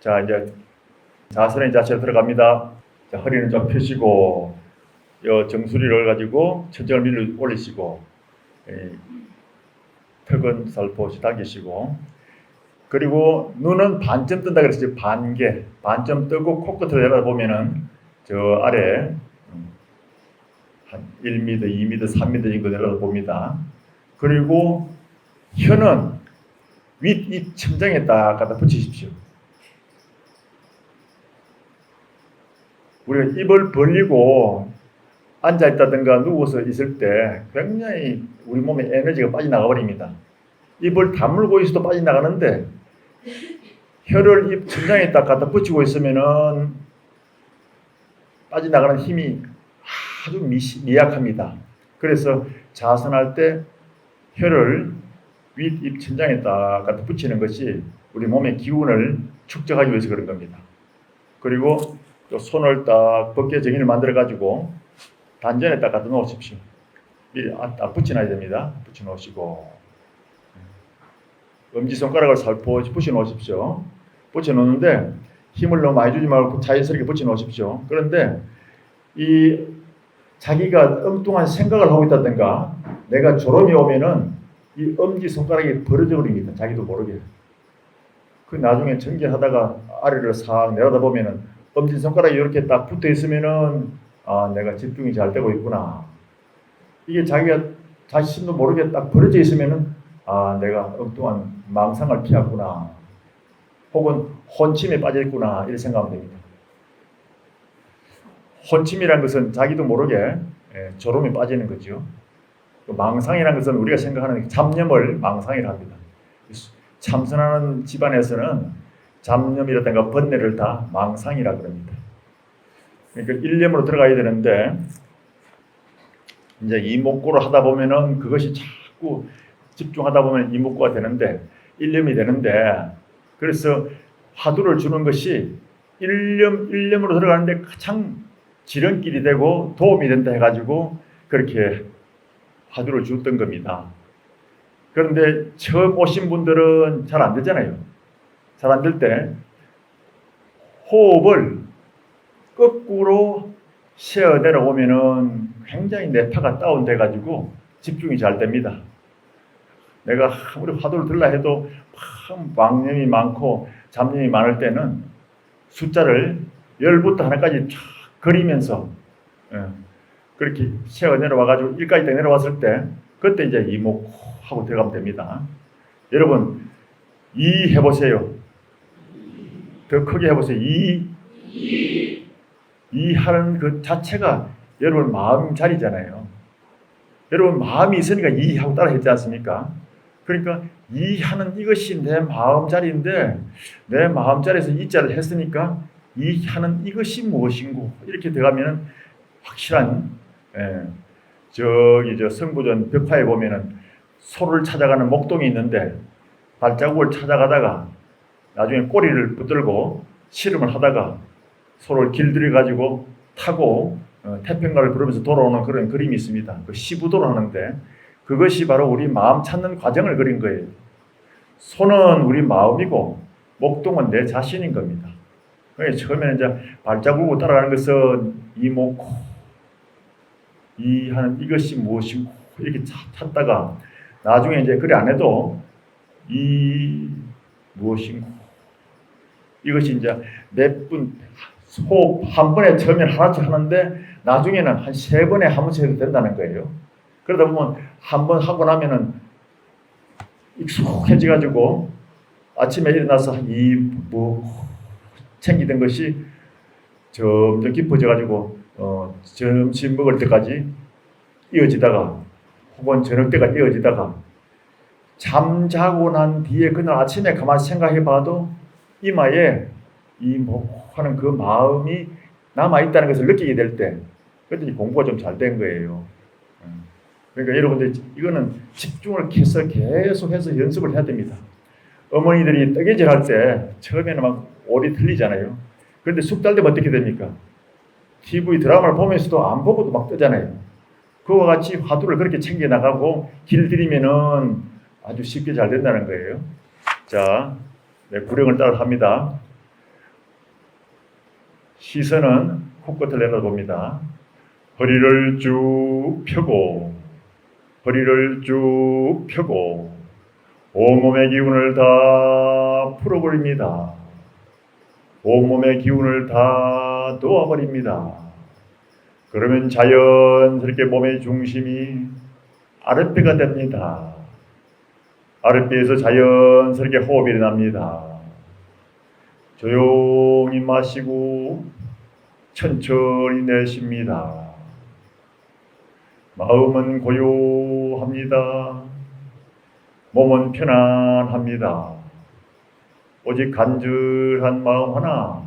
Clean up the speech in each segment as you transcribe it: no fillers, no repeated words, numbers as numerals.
자, 이제 자선의 자세로 들어갑니다. 자, 허리는 좀 펴시고, 요 정수리를 가지고 천장을 밀어 올리시고, 턱은 살포시 당기시고, 그리고 눈은 반점 뜬다 그랬어요. 반개, 반점 뜨고 코끝을 내려다보면은 저 아래 한 1m, 2m, 3m 정도 내려다봅니다. 그리고 혀는 윗입 천장에 딱 갖다 붙이십시오. 우리가 입을 벌리고 앉아있다든가 누워서 있을 때 굉장히 우리 몸에 에너지가 빠져나가 버립니다. 입을 다물고 있어도 빠져나가는데 혀를 입 천장에 딱 갖다 붙이고 있으면은 빠져나가는 힘이 아주 미약합니다. 그래서 자선할 때 혀를 윗입 천장에 딱 갖다 붙이는 것이 우리 몸의 기운을 축적하기 위해서 그런 겁니다. 그리고 또 손을 딱 벗겨 정인을 만들어 가지고 단전에 딱 갖다 놓으십시오. 미리 딱 붙여놔야 됩니다. 붙여 놓으시고 엄지손가락을 살포시 붙여 놓으십시오. 붙여 놓는데 힘을 너무 많이 주지 말고 자연스럽게 붙여 놓으십시오. 그런데 이 자기가 엉뚱한 생각을 하고 있다든가 내가 졸음이 오면은 이 엄지손가락이 벌어져 버립니다. 자기도 모르게. 그 나중에 전개하다가 아래를 싹 내려다보면은 엄지손가락이 이렇게 딱 붙어 있으면은 아, 내가 집중이 잘 되고 있구나. 이게 자기가 자신도 모르게 딱 벌어져 있으면은 아, 내가 엉뚱한 망상을 피하구나. 혹은 혼침에 빠졌구나. 이렇게 생각하면 됩니다. 혼침이라는 것은 자기도 모르게 졸음에 빠지는 거죠. 망상이라는 것은 우리가 생각하는 잡념을 망상이라 합니다. 참선하는 집안에서는 잡념이라든가 번뇌를 다 망상이라 그럽니다. 그러니까 일념으로 들어가야 되는데 이제 이목구를 하다 보면은 그것이 자꾸 집중하다 보면 이목구가 되는데 일념이 되는데 그래서 화두를 주는 것이 일념으로 들어가는데 가장 지름길이 되고 도움이 된다 해가지고 그렇게 화두를 줬던 겁니다. 그런데 처음 오신 분들은 잘 안 되잖아요. 잘 안 될 때 호흡을 거꾸로 쉬어 내려오면은 굉장히 뇌파가 다운돼 가지고 집중이 잘 됩니다. 내가 아무리 화두를 들라 해도 망념이 많고 잡념이 많을 때는 숫자를 10부터 하나까지 쫙 그리면서 그렇게 쉬어 내려와 가지고 1까지 딱 내려왔을 때 그때 이제 이목하고 들어가면 됩니다. 여러분 이 해보세요. 더 크게 해보세요. 이 하는 그 자체가 여러분 마음 자리잖아요. 여러분 마음이 있으니까 이 하고 따라 했지 않습니까? 그러니까 이 하는 이것이 내 마음 자리인데 내 마음 자리에서 이 자를 했으니까 이 하는 이것이 무엇인고 이렇게 들어가면은 확실한 저기 저 성부전 벽화에 보면은 소를 찾아가는 목동이 있는데 발자국을 찾아가다가 나중에 꼬리를 붙들고 씨름을 하다가 소를 길들여 가지고 타고 태평가를 부르면서 돌아오는 그런 그림이 있습니다. 그 시부도를 하는데 그것이 바로 우리 마음 찾는 과정을 그린 거예요. 소는 우리 마음이고 목동은 내 자신인 겁니다. 그래서 처음에는 이제 발자국으로 따라가는 것은 이목구 이 하는 이것이 무엇이고 이렇게 찾다가 나중에 이제 그래 안 해도 이 무엇인고 이것이 이제 몇 분 호흡 한 번에 처음에는 하나씩 하는데 나중에는 한 3번에 한 번씩 해도 된다는 거예요. 그러다 보면 한 번 하고 나면은 익숙해져 가지고 아침에 일어나서 챙기던 것이 점점 깊어져 가지고 점심 먹을 때까지 이어지다가 혹은 저녁 때까지 이어지다가 잠자고 난 뒤에 그날 아침에 가만히 생각해 봐도 이마에 하는 그 마음이 남아있다는 것을 느끼게 될 때 그랬더니 공부가 좀 잘 된 거예요. 그러니까 여러분들 이거는 집중을 해서 계속해서 연습을 해야 됩니다. 어머니들이 뜨개질 할 때 처음에는 막 올이 틀리잖아요. 그런데 숙 달 되면 어떻게 됩니까? TV 드라마를 보면서도 안 보고도 막 뜨잖아요. 그와 같이 화두를 그렇게 챙겨나가고 길들이면은 아주 쉽게 잘 된다는 거예요. 자, 구령을 따라 합니다. 시선은 코끝을 내려봅니다. 허리를 쭉 펴고 허리를 쭉 펴고 온몸의 기운을 다 풀어버립니다. 온몸의 기운을 다 놓아버립니다. 그러면 자연스럽게 몸의 중심이 아랫배가 됩니다. 아랫배에서 자연스럽게 호흡이 일어납니다. 조용히 마시고 천천히 내쉽니다. 마음은 고요합니다. 몸은 편안합니다. 오직 간절한 마음 하나,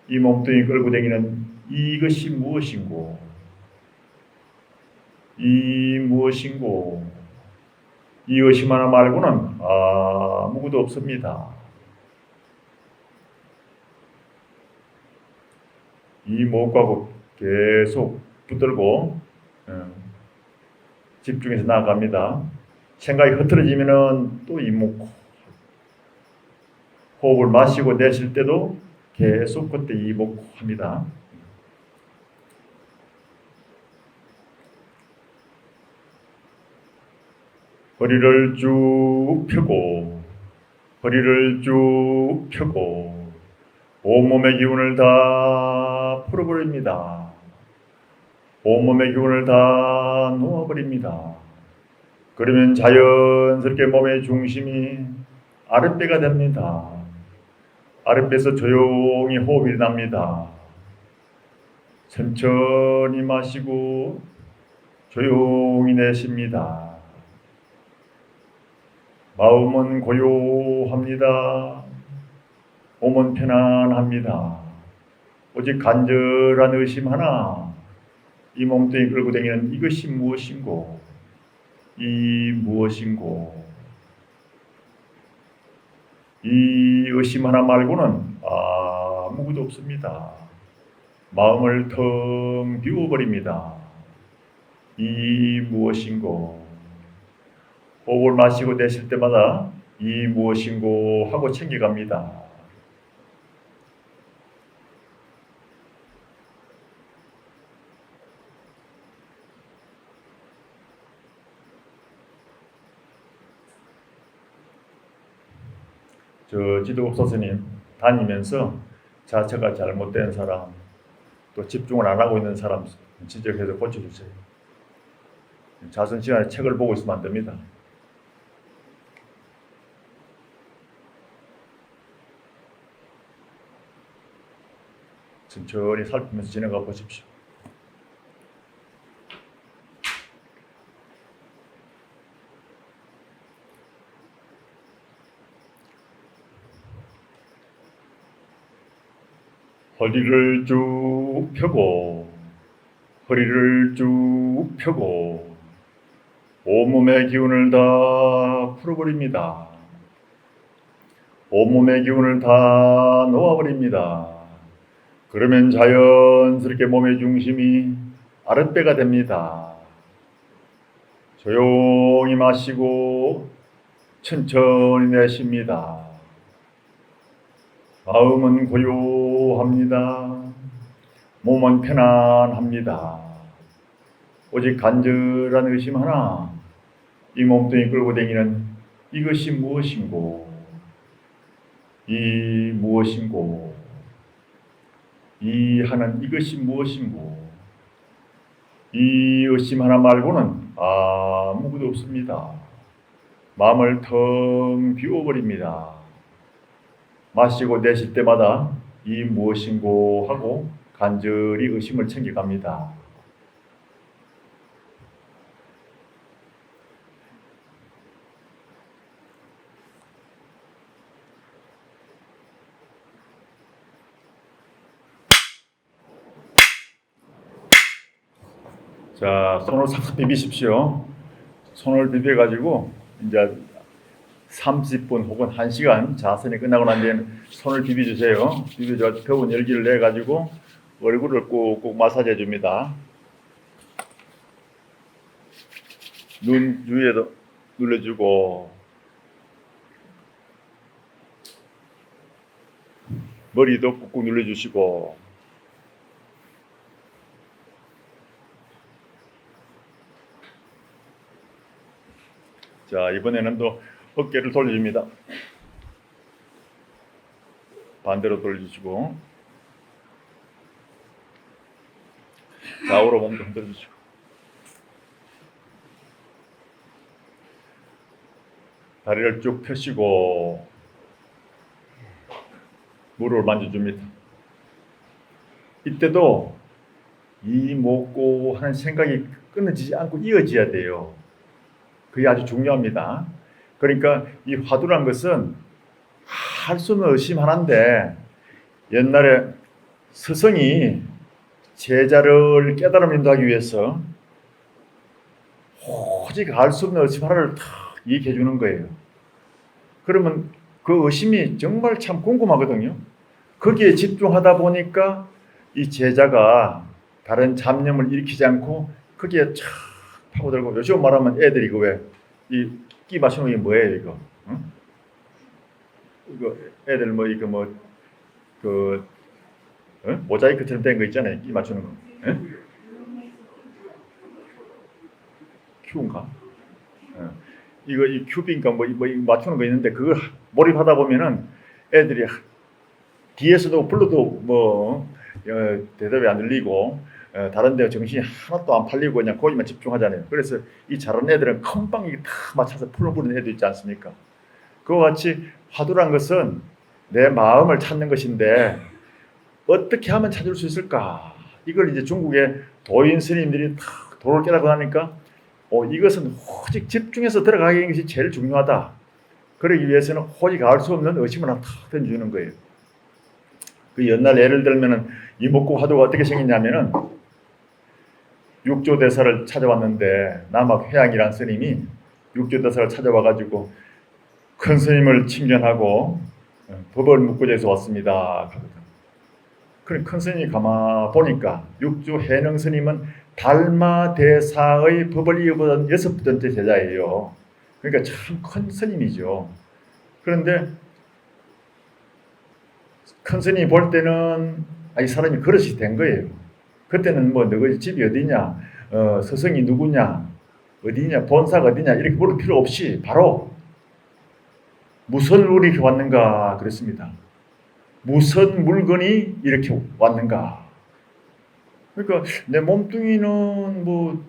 이 몸뚱이 끌고 다니는 이것이 무엇인고, 이 무엇인고, 이 의심 하나 말고는 아무것도 없습니다. 이 목과 계속 붙들고 집중해서 나아갑니다. 생각이 흐트러지면은 또 이목, 호흡을 마시고 내쉴 때도 계속 그때 이목합니다. 허리를 쭉 펴고 허리를 쭉 펴고 온몸의 기운을 다 풀어버립니다. 온몸의 기운을 다 놓아버립니다. 그러면 자연스럽게 몸의 중심이 아랫배가 됩니다. 아랫배에서 조용히 호흡이 일어납니다. 천천히 마시고 조용히 내쉽니다. 마음은 고요합니다. 몸은 편안합니다. 오직 간절한 의심 하나, 이 몸뚱이 끌고 다니는 이것이 무엇인고, 이 무엇인고, 이 의심 하나 말고는 아무것도 없습니다. 마음을 텅 비워버립니다. 이 무엇인고, 호흡을 마시고 내쉴 때마다 이 무엇인고 하고 챙겨갑니다. 지도급 스님 다니면서 자체가 잘못된 사람, 또 집중을 안 하고 있는 사람 지적해서 고쳐주세요. 자선 시간에 책을 보고 있으면 안 됩니다. 천천히 살피면서 지나가 보십시오. 허리를 쭉 펴고 허리를 쭉 펴고 온몸의 기운을 다 풀어버립니다. 온몸의 기운을 다 놓아버립니다. 그러면 자연스럽게 몸의 중심이 아랫배가 됩니다. 조용히 마시고 천천히 내쉽니다. 마음은 고요합니다. 몸은 편안합니다. 오직 간절한 의심 하나, 이 몸뚱이 끌고 다니는 이것이 무엇인고, 이 무엇인고, 이 하는 이것이 무엇인고, 이 의심 하나 말고는 아무것도 없습니다. 마음을 텅 비워버립니다. 마시고 내쉴 때마다 이 무엇인고 하고 간절히 의심을 챙겨갑니다. 자, 손을 싹싹 비비십시오. 손을 비벼가지고 이제 30분 혹은 1시간 자선이 끝나고 난 뒤에는 손을 비벼주세요. 비벼줘 더운 열기를 내가지고 얼굴을 꾹꾹 마사지해 줍니다. 눈 위에도 눌러주고 머리도 꾹꾹 눌러주시고, 자, 이번에는 또 어깨를 돌려줍니다. 반대로 돌려주시고, 좌우로 몸도 흔들어주시고, 다리를 쭉 펴시고 무릎을 만져줍니다. 이때도 이 먹고 하는 생각이 끊어지지 않고 이어져야 돼요. 그게 아주 중요합니다. 그러니까 이 화두란 것은 할 수 없는 의심 하나인데, 옛날에 스승이 제자를 깨달음 인도하기 위해서 오직 알 수 없는 의심 하나를 탁 얘기해 주는 거예요. 그러면 그 의심이 정말 참 궁금하거든요. 거기에 집중하다 보니까 이 제자가 다른 잡념을 일으키지 않고 거기에 촥 파고들고, 요즘 말하면 애들이 이거 왜 이 끼 맞추는 게 뭐예요 이거? 응? 이거 애들 뭐 이거 뭐 그 모자이크처럼 된 거 있잖아요. 끼 맞추는 거. 에? 큐인가? 이거 이 큐비인가 뭐 맞추는 거 있는데, 그걸 몰입하다 보면은 애들이 뒤에서도 불러도 뭐 대답이 안 들리고 다른 데 정신이 하나도 안 팔리고 그냥 거기만 집중하잖아요. 그래서 이 잘하는 애들은 금방 이게 다 맞춰서 풀어보는 애도 있지 않습니까? 그와 같이 화두란 것은 내 마음을 찾는 것인데, 어떻게 하면 찾을 수 있을까? 이걸 이제 중국의 도인 스님들이 탁 도를 깨닫고 나니까 이것은 오직 집중해서 들어가는 것이 제일 중요하다. 그러기 위해서는 오직 알 수 없는 의심을 하나 탁 던져주는 거예요. 그 옛날 예를 들면은 이목구 화두가 어떻게 생겼냐면은, 육조대사를 찾아왔는데 남학 회양이라는 스님이 육조대사를 찾아와가지고 큰 스님을 칭견하고 법을 묻고자 왔습니다. 그래 큰 스님이 가만 보니까 육조 해능 스님은 달마대사의 법을 이어보던 6번째 제자예요. 그러니까 참 큰 스님이죠. 그런데 큰 스님이 볼 때는 이 사람이 그릇이 된 거예요. 그때는 뭐 너희 집이 어디냐, 스승이 누구냐, 어디냐, 본사가 어디냐 이렇게 물을 필요 없이 바로 무슨 물이 이렇게 왔는가 그랬습니다. 무슨 물건이 이렇게 왔는가. 그러니까 내 몸뚱이는 뭐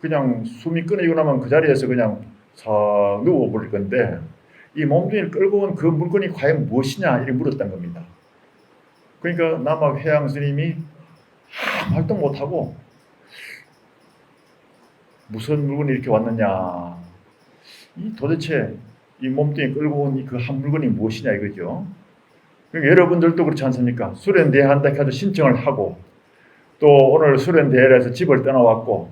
그냥 숨이 끊어지고 나면 그 자리에서 그냥 싹 누워버릴 건데, 이 몸뚱이를 끌고 온 그 물건이 과연 무엇이냐 이렇게 물었던 겁니다. 그러니까 남학 회양 스님이 아무 말도 못하고 무슨 물건이 이렇게 왔느냐, 이 도대체 이 몸뚱이 끌고 온 그 한 물건이 무엇이냐 이거죠. 그러니까 여러분들도 그렇지 않습니까? 수련대회 한다 해도 신청을 하고, 또 오늘 수련대회를 해서 집을 떠나왔고,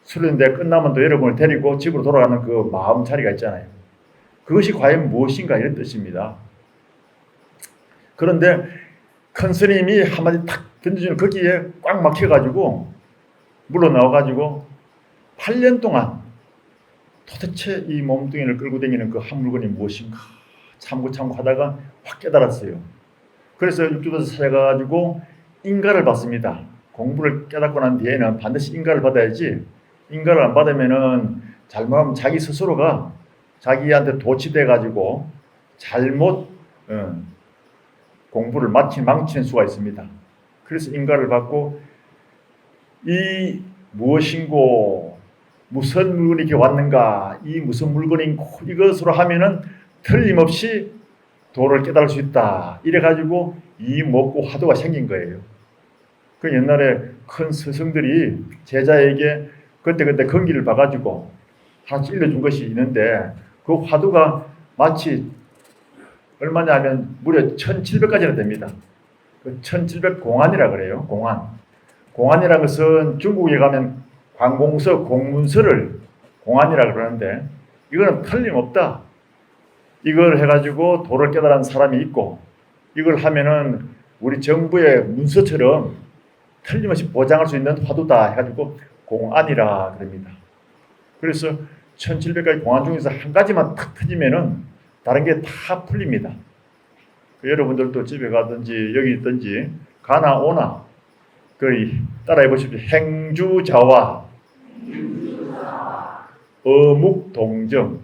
수련대회 끝나면 또 여러분을 데리고 집으로 돌아가는 그 마음 자리가 있잖아요. 그것이 과연 무엇인가 이런 뜻입니다. 그런데 큰 스님이 한마디 탁 던져주는 거기에 꽉 막혀가지고 물러 나와가지고 8년 동안 도대체 이 몸뚱이를 끌고 다니는 그 한 물건이 무엇인가 참고 하다가 확 깨달았어요. 그래서 육조도에서 찾아가가지고 인가를 받습니다. 공부를 깨닫고 난 뒤에는 반드시 인가를 받아야지, 인가를 안 받으면은 잘못하면 자기 스스로가 자기한테 도취돼가지고 잘못 공부를 망치는 수가 있습니다. 그래서 인가를 받고, 이 무엇인고 무슨 물건이 이렇게 왔는가, 이 무슨 물건인고 이것으로 하면은 틀림없이 도를 깨달을 수 있다. 이래가지고 이 먹고 화두가 생긴 거예요. 그 옛날에 큰 스승들이 제자에게 그때 건기를 봐가지고 하나 찔러준 것이 있는데, 그 화두가 마치 얼마냐면 무려 1700가지나 됩니다. 그 1700 공안이라 그래요. 공안이라는 것은 중국에 가면 관공서, 공문서를 공안이라 그러는데, 이거는 틀림없다. 이걸 해가지고 도를 깨달은 사람이 있고, 이걸 하면은 우리 정부의 문서처럼 틀림없이 보장할 수 있는 화두다 해가지고 공안이라 그럽니다. 그래서 1700가지 공안 중에서 한 가지만 탁 터지면은 다른 게 다 풀립니다. 여러분들도 집에 가든지 여기 있든지 가나 오나 그 따라해 보십시오. 행주자와 어묵동정.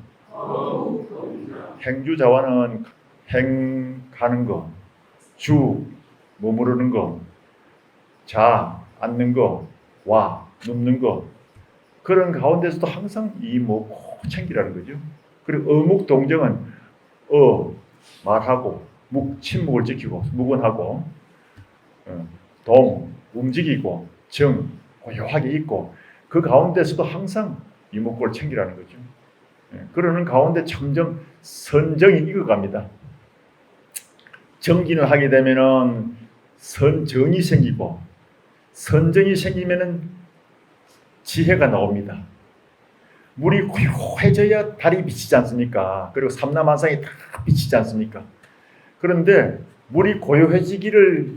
행주자와는 행 가는 거, 주 머무르는 거, 자 앉는 거, 와 눕는 거, 그런 가운데서도 항상 이목고 챙기라는 거죠. 그리고 어묵동정은 말하고, 묵 침묵을 지키고 묵은하고, 동 움직이고, 정 고요하게 있고, 그 가운데서도 항상 이목구를 챙기라는 거죠. 그러는 가운데 점점 선정이 익어갑니다. 정기는 하게 되면은 선정이 생기고, 선정이 생기면은 지혜가 나옵니다. 물이 고요해져야 달이 비치지 않습니까? 그리고 삼라만상이 다 비치지 않습니까? 그런데 물이 고요해지기를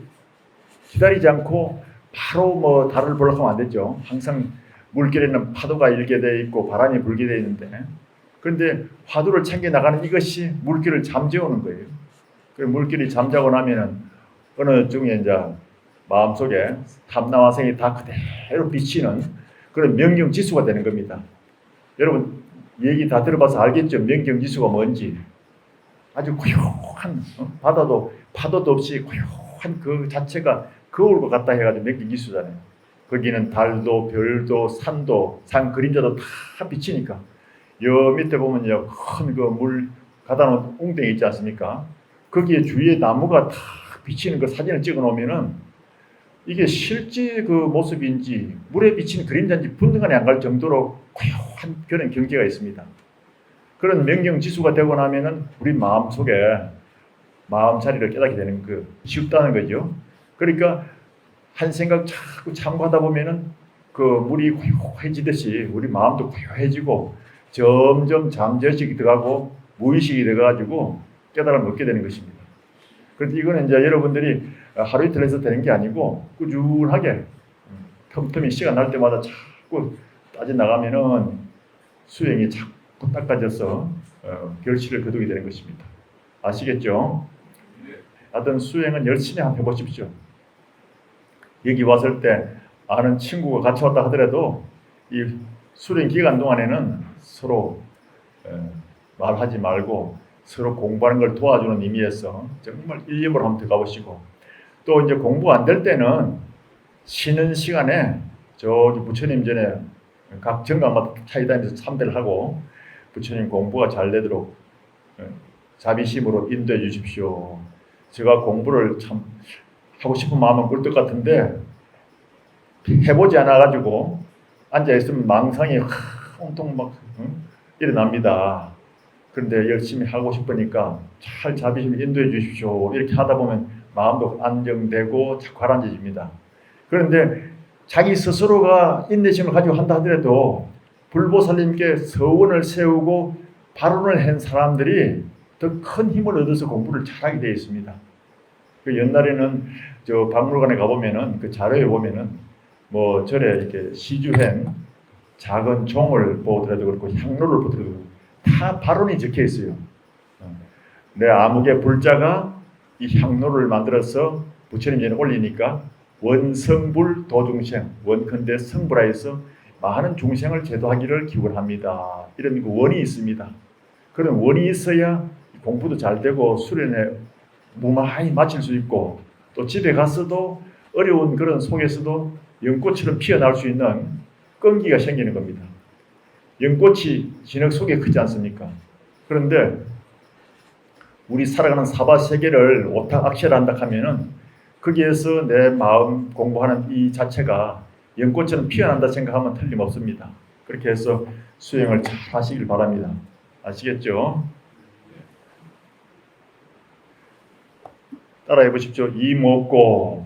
기다리지 않고 바로 달을 보려고 하면 안 되죠. 항상 물결에는 파도가 일게 되어 있고 바람이 불게 되어 있는데, 그런데 파도를 챙겨 나가는 이것이 물결을 잠재우는 거예요. 그 물결이 잠자고 나면은 어느 중에 이제 마음속에 삼라만상이 다 그대로 비치는 그런 명경지수가 되는 겁니다. 여러분 얘기 다 들어봐서 알겠죠? 명경지수가 뭔지. 아주 고요한 바다도 파도도 없이 고요한 그 자체가 거울과 같다 해가지고 명경지수잖아요. 거기는 달도 별도 산도 산 그림자도 다 비치니까. 여 밑에 보면요, 큰 그 물 가다 놓은 웅덩이 있지 않습니까? 거기에 주위에 나무가 다 비치는 그 사진을 찍어 놓으면은 이게 실제 그 모습인지 물에 비친 그림자인지 분간이 안 갈 정도로 고요한 그런 경계가 있습니다. 그런 명경지수가 되고 나면은 우리 마음속에 마음 자리를 깨닫게 되는 그 쉽다는 거죠. 그러니까 한 생각 자꾸 참고하다 보면은 그 물이 고요해지듯이 우리 마음도 고요해지고 점점 잠재의식이 들어가고 무의식이 돼가지고 깨달음을 얻게 되는 것입니다. 그런데 이거는 이제 여러분들이 하루 이틀 해서 되는 게 아니고 꾸준하게 틈틈이 시간 날 때마다 자꾸 따져나가면은 수행이 자꾸 닦아져서 결실을 거두게 되는 것입니다. 아시겠죠? 하여튼 수행은 열심히 한번 해보십시오. 여기 왔을 때 아는 친구가 같이 왔다 하더라도 이 수련 기간 동안에는 서로 말하지 말고 서로 공부하는 걸 도와주는 의미에서 정말 일념으로 한번 들어가보시고, 또 이제 공부 안 될 때는 쉬는 시간에 저기 부처님 전에 각 정강마다 차이다니면서 참배를 하고 부처님 공부가 잘 되도록 자비심으로 인도해 주십시오. 제가 공부를 참 하고 싶은 마음은 꿀 것 같은데 해보지 않아가지고 앉아있으면 망상이 온통 막 일어납니다. 그런데 열심히 하고 싶으니까 잘 자비심 인도해 주십시오. 이렇게 하다 보면 마음도 안정되고 자꾸 가라앉아집니다. 그런데 자기 스스로가 인내심을 가지고 한다 하더라도 불보살님께 서원을 세우고 발언을 한 사람들이 더 큰 힘을 얻어서 공부를 잘하게 되어 있습니다. 그 옛날에는 저 박물관에 가보면은 그 자료에 보면은 뭐 절에 이렇게 시주한 작은 종을 보더라도 그렇고 향로를 보더라도 다 발언이 적혀 있어요. 내 암흑의 불자가 이 향로를 만들어서 부처님 전에 올리니까 원성불 도중생, 원컨대 성불하여서 많은 중생을 제도하기를 기원합니다. 이런 그 원이 있습니다. 그런 원이 있어야 공부도 잘 되고 수련에 무마히 마칠 수 있고, 또 집에 가서도 어려운 그런 속에서도 연꽃처럼 피어날 수 있는 끈기가 생기는 겁니다. 연꽃이 진흙 속에 크지 않습니까? 그런데 우리 살아가는 사바 세계를 오탁악시한다 하면은 거기에서 내 마음 공부하는 이 자체가 연꽃처럼 피어난다 생각하면 틀림없습니다. 그렇게 해서 수행을 잘 하시길 바랍니다. 아시겠죠? 따라해 보십시오. 이 먹고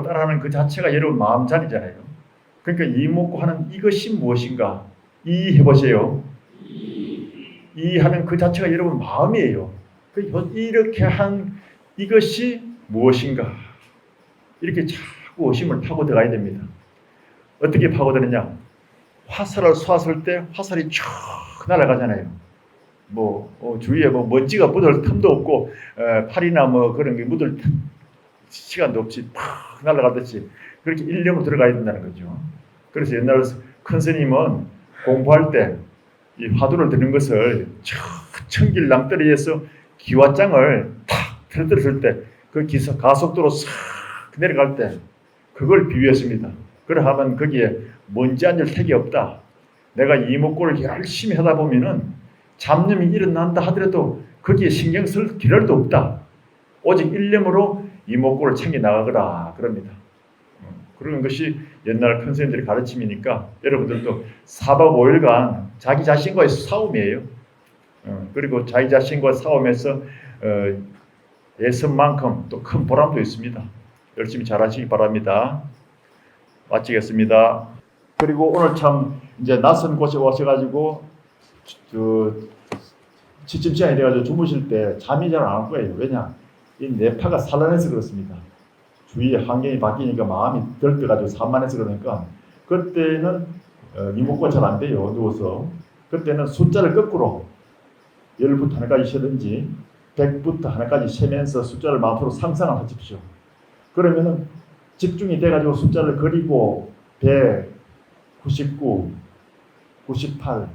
따라하는 그 자체가 여러분 마음 자리잖아요. 그러니까 이 먹고 하는 이것이 무엇인가? 이 해보세요. 이 하는 그 자체가 여러분 마음이에요. 이렇게 한 이것이 무엇인가? 이렇게 자꾸 의심을 파고 들어가야 됩니다. 어떻게 파고드느냐? 화살을 쏘았을 때 화살이 쭉 날아가잖아요. 주위에 먼지가 묻을 틈도 없고 팔이나 그런 게 묻을 시간도 없이 팍 날아가듯이 그렇게 일념으로 들어가야 된다는 거죠. 그래서 옛날 큰 스님은 공부할 때 이 화두를 드는 것을 천길 낭떠러지에서 기와장을 탁 틀어들었을 때 그 가속도로 싹 내려갈 때 그걸 비유했습니다. 그러하면 거기에 먼지 앉을 택이 없다. 내가 이목구를 열심히 하다 보면은 잡념이 일어난다 하더라도 거기에 신경 쓸 기럴도 없다. 오직 일념으로 이목구를 챙겨 나가거라 그럽니다. 그런 것이 옛날 큰 선생님들의 가르침이니까 여러분들도 4박 5일간 자기 자신과의 싸움이에요. 그리고 자기 자신과 싸움에서 애쓴만큼 또 큰 보람도 있습니다. 열심히 잘하시기 바랍니다. 마치겠습니다. 그리고 오늘 참 이제 낯선 곳에 오셔가지고 취침 시간이 돼가지고 주무실 때 잠이 잘 안 올 거예요. 왜냐? 이 뇌파가 산란해서 그렇습니다. 주위에 환경이 바뀌니까 마음이 들떠가지고 산만해서 그러니까 그때는 이목구가 잘 안 돼요. 누워서. 그때는 숫자를 거꾸로 10부터 하나까지 세든지 100부터 하나까지 세면서 숫자를 마음으로 상상을 하십시오. 그러면은 집중이 돼가지고 숫자를 그리고 100, 99, 98,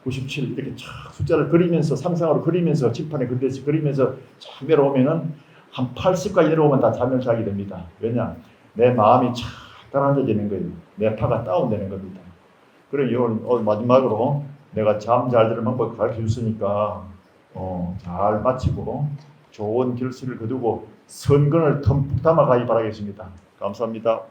97 이렇게 쫙 숫자를 그리면서 상상으로 그리면서 칠판에 그리듯이 그리면서 쫙 내려오면은 한 80까지 내려오면 다 잠을 자게 됩니다. 왜냐? 내 마음이 쫙 가라앉아지는 거예요. 내 파가 다운되는 겁니다. 그리고 오늘 마지막으로 내가 잠 잘 드는 방법 가르쳐 줬으니까 잘 마치고 좋은 결실을 거두고 선근을 듬뿍 담아가기 바라겠습니다. 감사합니다.